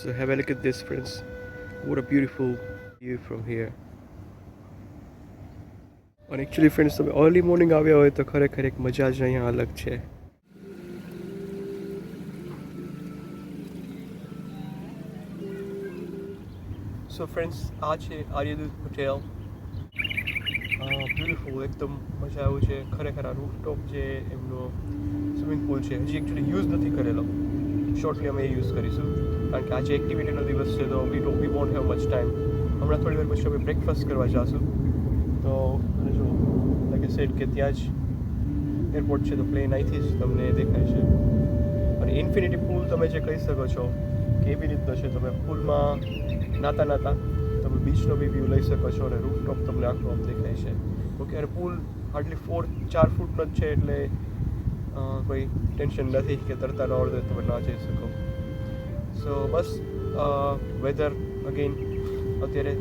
So have a look at this, friends. What a beautiful view from here. And actually, friends, તમે early morning આવ્યા હોય તો ખરેખર એક મજા જ અહીંયા અલગ છે. So friends, આ છે આર્યદૂત હોટેલ. બ્યુટીફુલ, એકદમ મજા આવે છે. ખરેખર આ રૂફટોપ જે એમનો સ્વિમિંગ પુલ છે હજી એકચ્યુઅલી યુઝ નથી કરેલો. શોર્ટલી અમે એ યુઝ કરીશું કારણ કે આજે એક્ટિવિટીનો દિવસ છે તો we want have much time. હમણાં થોડી વાર પછી અમે બ્રેકફાસ્ટ કરવા જઈશું. તો અને જો લાઈક આઈ સેડ કે ત્યાં જ એરપોર્ટ છે તો પ્લેન અહીંથી જ તમને દેખાય છે. અને ઇન્ફિનિટી પુલ તમે જે કહી શકો છો કે એવી રીતનો છે. તમે પુલમાં નાતા તમે બીચનો બી વ્યૂ લઈ શકો છો અને રૂફટોપ તમને આખું આમ દેખાય છે. ઓકે, અને પુલ હાર્ડલી 4 ફૂટનો જ છે એટલે કોઈ ટેન્શન નથી કે તરતા ન આવડે તમે ના જઈ શકો. સો બસ વેધર અગેન અત્યારે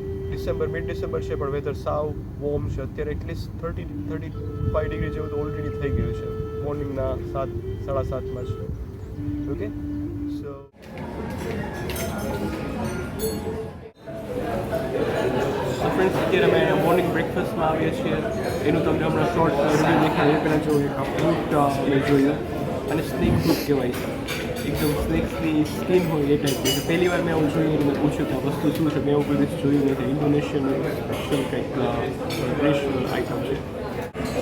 મિડ ડિસેમ્બર છે પણ વેધર સાવ વોર્મ છે. અત્યારે એટલીસ્ટ 35 ડિગ્રી જેવું તો ઓલરેડી થઈ ગયું છે મોર્નિંગના 7-7:30 જ. ઓકે, સો ફ્રેન્ડ્સ અત્યારે અમે મોર્નિંગ બ્રેકફાસ્ટમાં આવીએ છીએ. એનું તમને હમણાં શોર્ટ રિવ્યૂ દેખાય. એ પહેલાં જોયું એક ફ્રૂટ મેં જોયું અને સ્નેક ફ્રૂટ કહેવાય છે. એકદમ સ્નેક્સની સ્કિન હોય એ ટાઈપની છે. પહેલી વાર મેં આવું જોયું અને મેં પૂછ્યું કે આ વસ્તુ શું છે. મેં એવું કોઈ દિવસ જોયું નથી. ઇન્ડોનેશિયન સ્પેશિયલ કંઈક ટ્રેડિશનલ આઇટમ છે.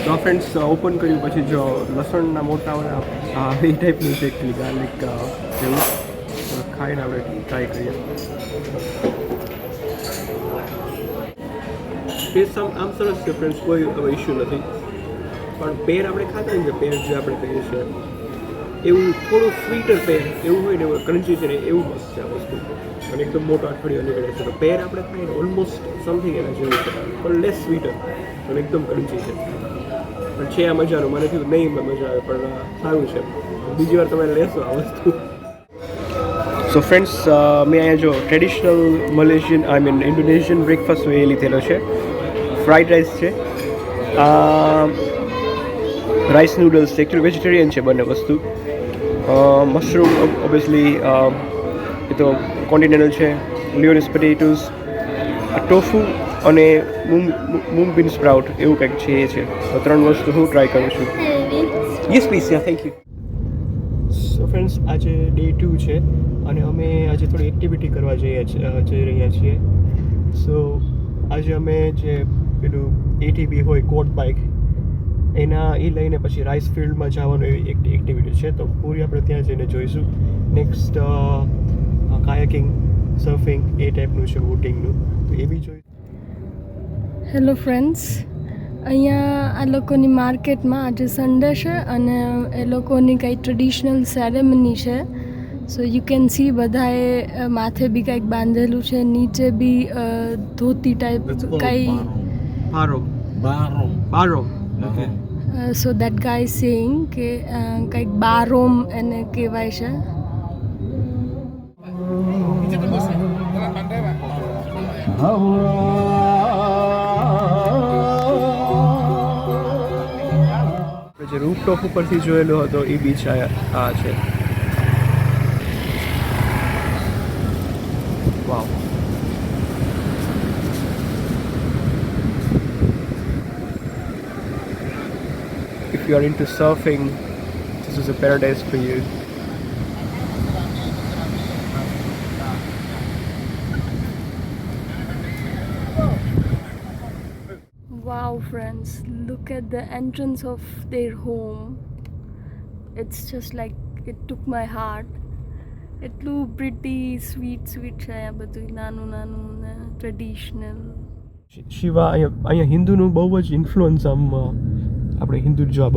તો ફ્રેન્ડ્સ ઓપન કર્યું પછી જો લસણના મોટા એ ટાઈપનું છે એકચ્યુઅલી ગાર્લિક જેવું. ખાઈને આપણે ટ્રાય કરીએ. ટેસ્ટ આમ સરસ છે ફ્રેન્ડ્સ, કોઈ હવે ઇશ્યુ નથી. પણ પેર આપણે ખાતા ને પેર જે આપણે કહીએ છીએ એવું થોડું સ્વીટર પેર એવું હોય ને એવું ક્રન્ચી છે ને એવું મસ્ત છે આ વસ્તુ. અને એકદમ મોટો અઠવાડિયો નીકળે છે તો પેર આપણે ખાઈએ ને ઓલમોસ્ટ સમથિંગ એના જેવું છે પણ લેસ સ્વીટર અને એકદમ ક્રન્ચી છે. પણ છે આ મજાનું. મને થયું નહીં મજા આવે પણ સારું છે. બીજી વાર તમે લેશો આ વસ્તુ. સો ફ્રેન્ડ્સ મેં અહીંયા જો ટ્રેડિશનલ મલેશિયન ઇન્ડોનેશિયન બ્રેકફાસ્ટ એ લીધેલો છે. ફ્રાઈડ રાઈસ છે, રાઈસ નૂડલ્સ છે. એકચ્યુઅલી વેજીટેરિયન છે બંને વસ્તુ. મશરૂમ ઓબ્વિયસલી એ તો કોન્ટિનેન્ટલ છે. લિયોનિસ પોટેટોઝ, ટોફુ અને મૂંગ બીન સ્પ્રાઉટ એવું કંઈક છે એ છે. તો 3 વસ્તુ હું ટ્રાય કરું છું. Yes please, thank you. So friends આજે ડે 2 છે અને અમે આજે થોડી એક્ટિવિટી કરવા જઈ રહ્યા છીએ. સો આજે અમે જે પેલું ATV હોય કોટ બાઇક એ લઈને પછી રાઈસ ફિલ્ડમાં જવાનું એવી એક એક્ટિવિટી છે. તો પૂરી આપણે ત્યાં જઈને જોઈશું. નેક્સ્ટ કાયાકિંગ, સર્ફિંગ એ ટાઈપનું છે, બોટિંગનું, તો એ બી જોઈશું. હેલો ફ્રેન્ડ્સ, અહીંયા આ લોકોની માર્કેટમાં આજે સન્ડે છે અને એ લોકોની કંઈ ટ્રેડિશનલ સેરેમની છે. સો યુ કેન સી બધાએ માથે બી કંઈક બાંધેલું છે, નીચે બી ધોતી ટાઈપ કંઈ બારો. સો દેટ ગાય સેઇંગ કે કંઈક બારોમ એને કહેવાય છે. જે રૂફટોપ ઉપરથી જોયેલો હતો એ બીચ આ છે. વાવ. If you are into surfing, this is a paradise for you. Wow friends, look at the entrance of their home. It's just like it took my heart. એટલું પ્રિટી સ્વીટ છે આ બધું, નાનું ને ટ્રેડિશનલ. શિવા અહીંયા હિન્દુનું બહુ જ ઇન્ફ્લુઅન્સ આમ આપણે હિન્દુ જો આ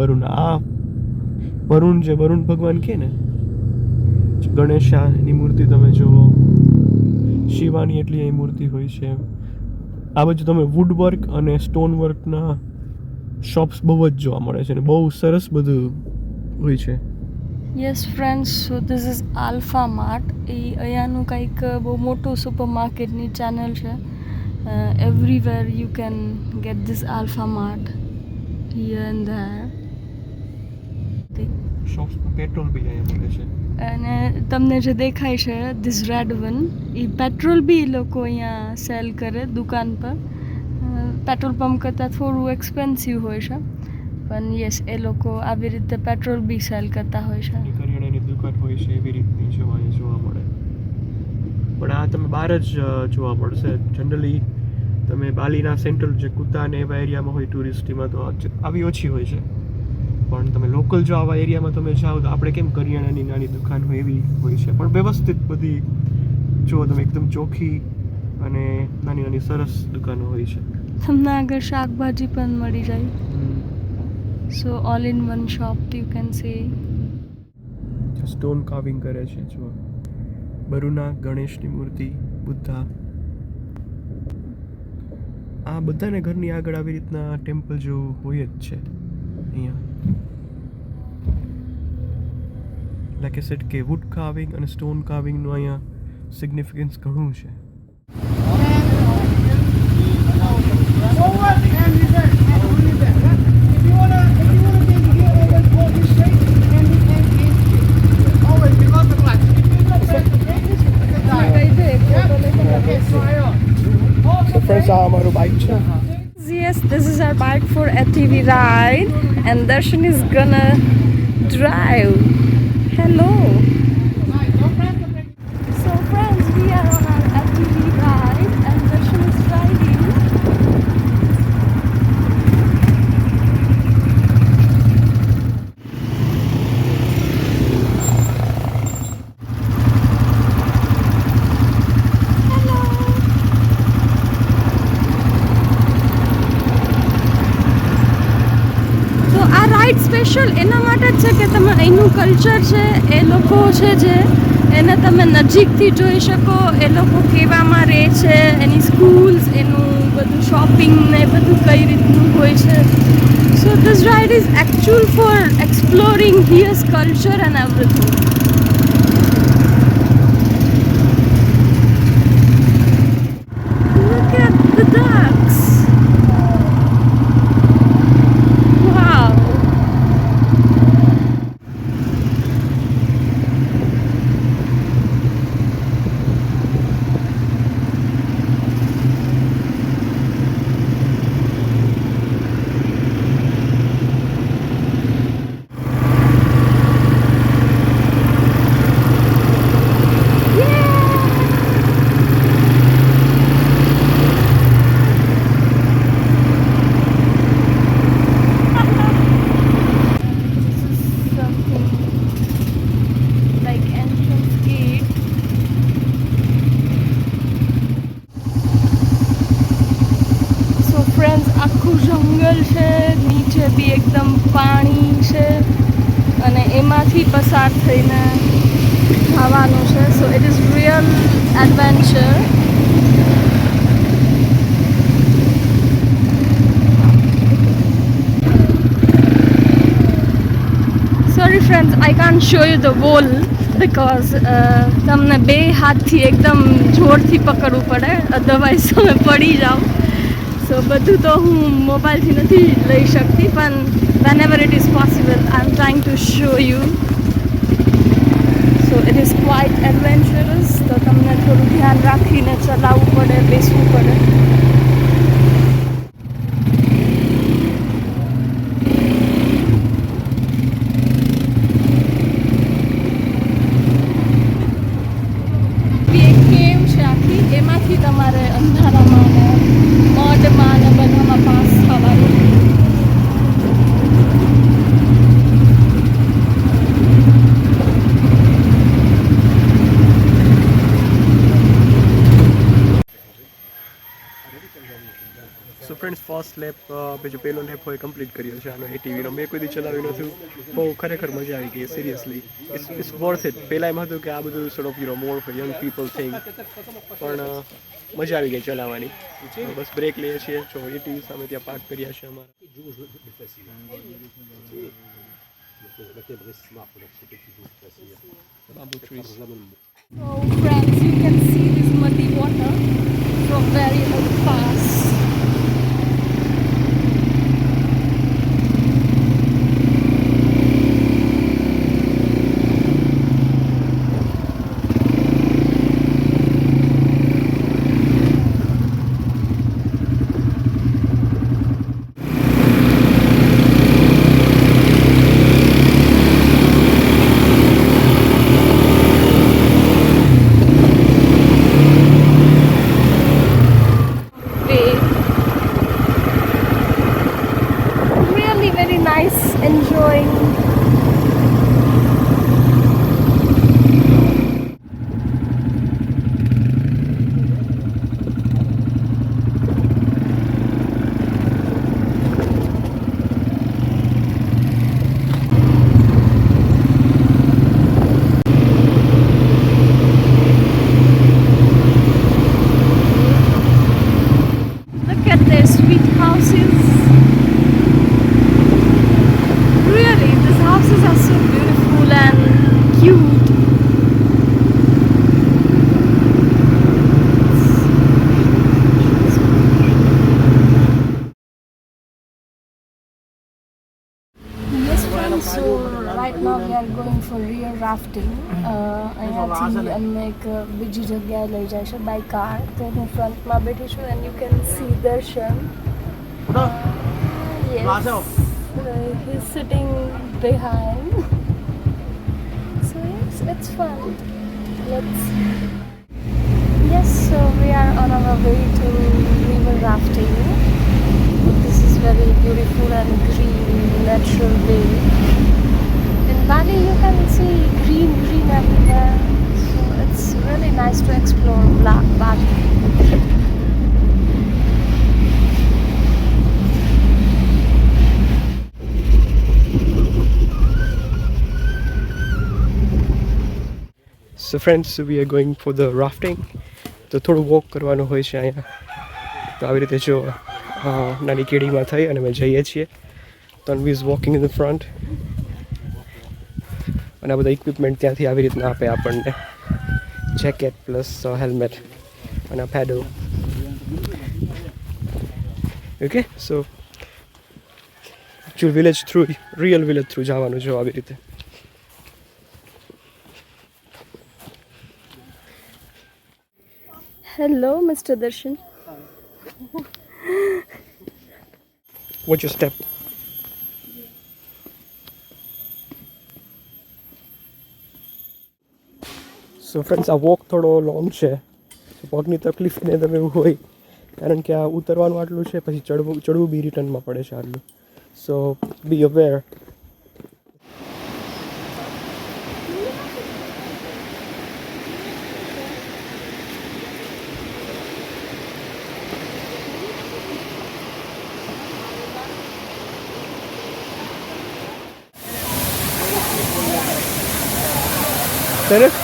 વરુણ ભગવાન કહે ને, ગણેશાની મૂર્તિ તમે જુઓ, શિવાની એટલી અહીં મૂર્તિ હોય છે. આ બાજુ તમે વુડ વર્ક અને સ્ટોન વર્કના શોપ્સ બહુ જ જોવા મળે છે અને બહુ સરસ બધું હોય છે. Yes friends, so this is Alpha Mart. એ અહીંયાનું કંઈક બહુ મોટું સુપર માર્કેટની ચેનલ છે. Everywhere you can get this Alpha Mart here and there. શોપ્સમાં પેટ્રોલ બી અહીંયા મળે છે. અને તમને જે દેખાય છે ધીસ રેડ વન, એ પેટ્રોલ બી એ લોકો અહીંયા સેલ કરે દુકાન પર. પેટ્રોલ પંપ કરતાં થોડું એક્સપેન્સિવ હોય છે, પણ યસ એ લોકો આવી રીતે પેટ્રોલ બી સેલ કરતા હોય છે. કરિયાણાની દુકાન હોય છે એવી રીતની જોવા મળે. પણ આ તમે બહાર જ જોવા મળશે. જનરલી તમે બાલીના સેન્ટ્રલ જે કુતા ને એવા એરિયામાં હોય ટુરિસ્ટીમાં તો આવી ઓછી હોય છે. પણ તમે લોકલ જો આવા એરિયામાં તમે જાઓ તો આપણે કેમ કરિયાણાની નાની દુકાન હોય એવી હોય છે, પણ વ્યવસ્થિત બધી જો તમે એકદમ ચોખ્ખી અને નાની નાની સરસ દુકાનો હોય છે. તમને આગળ શાકભાજી પણ મળી જાય. સો all in one shop you can see. Stone carving કરે છે જો બરુના ગણેશની મૂર્તિ, બુદ્ધા. આ બધાને ઘરની આગળ આવી રીતના ટેમ્પલ જેવું હોય જ છે અહીંયા. લાઈક I said કે વુડ કાર્વિંગ અને સ્ટોન કાર્વિંગનું અહીંયા સિગ્નિફિકન્સ ઘણું છે. Forward and reverse and only back. If you wanna take the gear, always go this straight and change gear. Always without the clutch. If you don't press the brakes, it's a tire. Okay, try on. So friends, આ અમારું bike છે. Yes, this is our bike for ATV ride, and Darshan is gonna drive. Hello. So friends, we are on our ATV ride, and Darshan is driving. Special એના માટે જ છે કે તમે અહીંનું કલ્ચર છે એ લોકો છે જે એને તમે નજીકથી જોઈ શકો. એ લોકો કેવામાં રહે છે, એની સ્કૂલ્સ, એનું બધું શોપિંગ ને બધું કઈ રીતનું હોય છે. So this ride is actual for exploring here's culture and everything. Look at the ducks. Wow. જંગલ છે, નીચે બી એકદમ પાણી છે અને એમાંથી પસાર થઈને જવાનું છે. So it is real adventure. Sorry friends, I can't show you the wall because તમને બે હાથથી એકદમ જોરથી પકડવું પડે, અધરવાઇઝ તમે પડી જાઓ. સો બધું તો હું મોબાઈલથી નથી લઈ શકતી, પણ whenever it is possible I am trying to show you. So it is quite adventurous, તો તમને થોડું ધ્યાન રાખીને ચલાવવું પડે, બેસવું પડે. એક કેવ છે આખી, એમાંથી તમારે અંધારામાં ને મઢમાં ને બધામાં પાસ થવાનું. સો ફ્રેન્ડ્સ, ફર્સ્ટ લેપ આપણે જો પહેલો લેપ હોય કમ્પ્લીટ કર્યો છે આનો એટીવીનો. મેં કોઈ દી ચલાવ્યું નથી, બહુ ખરેખર મજા આવી ગઈ. Seriously it's worth it. પહેલાં એમ હતું કે આ બધું sort of more for young people thing, પણ મજા આવી ગઈ ચલાવવાની. બસ બ્રેક લઈએ છીએ. જો એટીવી સામે ત્યાં પાર્ક કર્યા છે અમારા. Bamboo trees. So friends, you can see this muddy water from very fast. enjoying. Look at their sweet houses. Really, these houses are so beautiful and cute. Yes, friends. So right now we are going for river rafting. અહીંયાથી અમને એક બીજી જગ્યાએ લઈ જાય છે by car. તો હું ફ્રન્ટમાં બેઠી છું and you can see દર્શન. Yes, he's sitting behind. So yes, it's fun. Let's. Yes, so we are on our way to river rafting. This is very beautiful and green, natural way. In Bali, you can see green everywhere. So it's really nice to explore Bali. So friends, we are going for the rafting. તો થોડું walk કરવાનું હોય છે અહીંયા. તો આવી રીતે જો નાની કેડીમાં થઈ અને અમે જઈએ છીએ. Tanvi is walking in the front. અને આ બધા ઇક્વિપમેન્ટ ત્યાંથી આવી રીતના આપે આપણને. જેકેટ પ્લસ હેલ્મેટ અને paddle. Okay, so actual village through, real village through જવાનું જો આવી રીતે. Hello, Mr. Darshan. What's your step? So friends, આ વોક થોડો લોંગ છે. પગની તકલીફ ને તમે એવું હોય કારણ કે આ ઉતરવાનું આટલું છે, પછી ચડવું બી રિટર્નમાં પડે છે આટલું. સો બી અવેર. સરસ.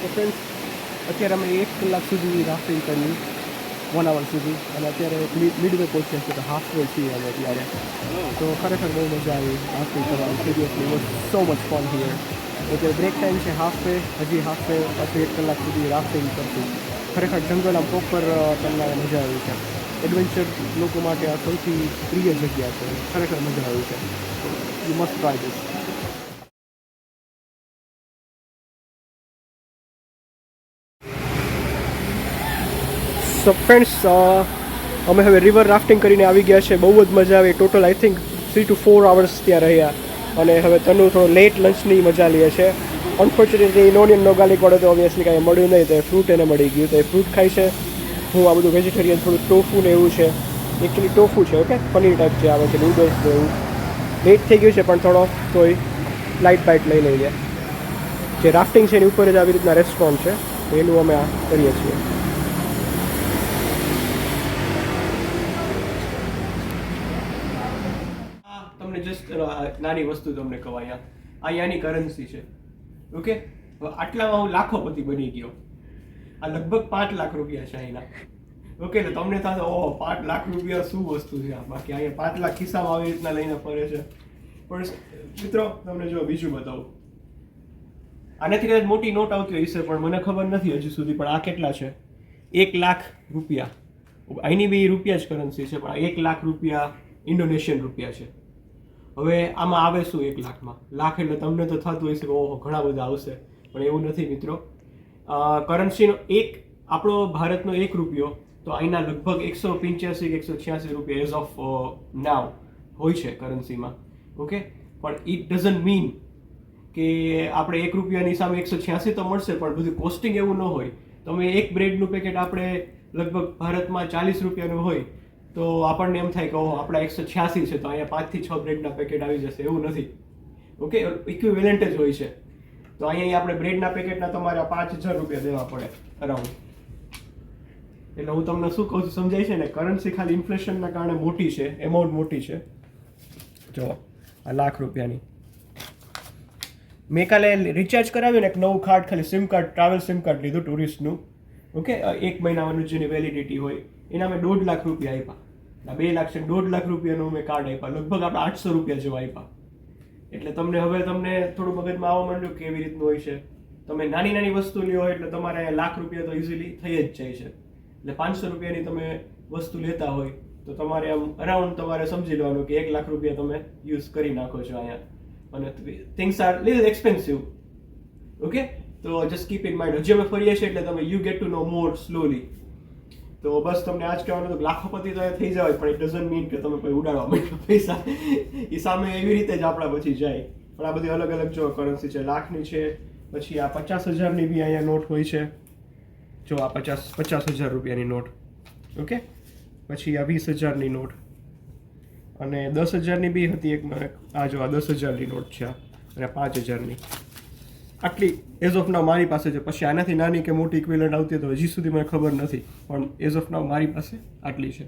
તો ફ્રેન્ડ્સ, અત્યારે અમે 1 કલાક સુધી રાફ્ટિંગ કર્યું, 1 hour સુધી. અને અત્યારે મિડવે પહોંચ્યા છે, તો હાફ વે છીએ અમે ત્યારે. તો ખરેખર બહુ મજા આવી રાફ્ટિંગ કરવાની. Seriously was so much fun here. અત્યારે બ્રેક ટાઈમ છે, હાફ વે, હજી હાફ વે, પાછું 1 કલાક સુધી રાફ્ટિંગ કરશું. ખરેખર જંગલ આમ પ્રોપર તમને મજા આવી છે. એડવેન્ચર લોકો માટે આ સૌથી પ્રિય જગ્યા છે. ખરેખર મજા આવી છે. You must try this. So friends, અમે હવે રિવર રાફ્ટિંગ કરીને આવી ગયા છે. બહુ જ મજા આવી. Total I think 3 to 4 hours ત્યાં રહ્યા. અને હવે તનુ થોડો લેટ લંચની મજા લે છે. અનફોર્ચ્યુનેટલી ઇનોનિયન નો ગાર્લિક વાળો તો ઓબ્વિયસલી કાંઈ મળ્યું નહીં, તો એ ફ્રૂટ એને મળી ગયું, તો એ ફ્રૂટ ખાય છે. હું આ બધું વેજીટેરિયન, થોડું ટોફુ ને એવું છે. એકચ્યુઅલી ટોફુ છે, ઓકે, પનીર ટાઈપ જે આવે છે, નૂડલ્સ ને એવું. લેટ થઈ ગયું છે પણ થોડો તોય લાઇટ બાઇટ લઈ લઈએ. જે રાફ્ટિંગ છે એની ઉપર જ આવી રીતના રેસ્ટોરન્ટ છે, તો એનું અમે આ કરીએ છીએ. તમને જસ્ટ નાની વસ્તુ તમને કહું, અહીંયાની કરન્સી છે, ઓકે. હવે આટલામાં હું લાખોપતિ બની ગયો. આ લગભગ 5 લાખ રૂપિયા છે અહીંના, ઓકે. તો તમને થશે ઓહ 5 લાખ રૂપિયા શું વસ્તુ છે. બાકી અહીંયા 5 લાખ ખિસ્સામાં આવી રીતના લઈને ફરે છે. પણ મિત્રો તમને જો બીજું બતાવું, આનાથી કદાચ મોટી નોટ આવતી હશે પણ મને ખબર નથી હજુ સુધી. પણ આ કેટલા છે? 1 લાખ રૂપિયા. અહીંની બી રૂપિયા જ કરન્સી છે, પણ 1 લાખ રૂપિયા ઇન્ડોનેશિયન રૂપિયા છે. હવે આમાં આવે શું 1 લાખમાં? લાખ એટલે તમને તો થતું હશે કે ઓહો ઘણા બધા આવશે, પણ એવું નથી મિત્રો. કરન્સીનો આપણો ભારતનો 1 રૂપિયો તો અહીંના લગભગ 185 કે 186 રૂપિયા એઝ ઓફ નાવ હોય છે કરન્સીમાં, ઓકે. પણ ઇટ ડઝન્ટ મીન કે આપણે 1 રૂપિયાની સામે 186 તો મળશે, પણ બધું કોસ્ટિંગ એવું ન હોય. તમે એક બ્રેડનું પેકેટ આપણે લગભગ ભારતમાં 40 રૂપિયાનું હોય, તો આપણને એમ થાય કે ઓહો આપણા 186 છે તો અહીંયા 5 થી 6 બ્રેડના પેકેટ આવી જશે, એવું નથી. ઓકે, ઇક્વિવેલન્ટ જ હોય છે. તો અહીંયા આપણે બ્રેડના પેકેટના તમારે 5,000 રૂપિયા દેવા પડે અરાઉન્ડ. એટલે હું તમને શું કહું છું સમજાય છે ને, કરન્સી ખાલી ઇન્ફ્લેશનના કારણે મોટી છે, એમાઉન્ટ મોટી છે. જો આ લાખ રૂપિયાની મેં કાલે રિચાર્જ કરાવ્યું ને, એક નવું કાર્ડ, ખાલી sim card, travel sim card લીધું ટુરિસ્ટનું. ઓકે, 1 મહિનાનું જેની વેલિડિટી હોય એના મેં 1.5 લાખ રૂપિયા આપ્યા. 2 લાખ છે, 1.5 લાખ રૂપિયાનું મેં કાર્ડ આપ્યા, લગભગ આપણે 800 રૂપિયા જેવા આપ્યા. એટલે તમને થોડું મગજમાં આવવા માંડ્યું કે કેવી રીતનું હોય છે. તમે નાની નાની વસ્તુ લ્યો એટલે તમારે લાખ રૂપિયા તો ઇઝીલી થઈ જ જાય છે. એટલે 500 રૂપિયાની તમે વસ્તુ લેતા હોય તો તમારે આમ અરાઉન્ડ તમારે સમજી લેવાનું કે 1 લાખ રૂપિયા તમે યુઝ કરી નાખો છો અહીંયા. અને things are little expensive. Okay, તો જસ્ટ કીપ ઇન માઇન્ડ. હજી અમે ફરીએ છીએ એટલે તમે you get to know more slowly. તો બસ તમને આજ કહેવાનું તો લાખોપતિ તો થઈ જવાય, પણ ઇટ ડઝન્ટ મીન કે તમે કોઈ ઉડાડવા માંડો પૈસા. એ સામે એવી રીતે જ આપણા પછી જાય. પણ આ બધી અલગ અલગ જો કરન્સી છે, લાખની છે, પછી આ 50,000ની બી અહીંયા નોટ હોય છે. જો આ 50,000 રૂપિયાની નોટ. ઓકે, પછી આ 20,000ની નોટ અને 10,000ની બી હતી એક. આ જો આ 10,000ની નોટ છે અને 5,000ની. આટલી એઝ ઓફ નાવ મારી પાસે છે. પછી આનાથી નાની કે મોટી ઇક્વિવેલન્ટ આવતી તો હજી સુધી મને ખબર નથી, પણ એઝ ઓફ નાવ મારી પાસે આટલી છે.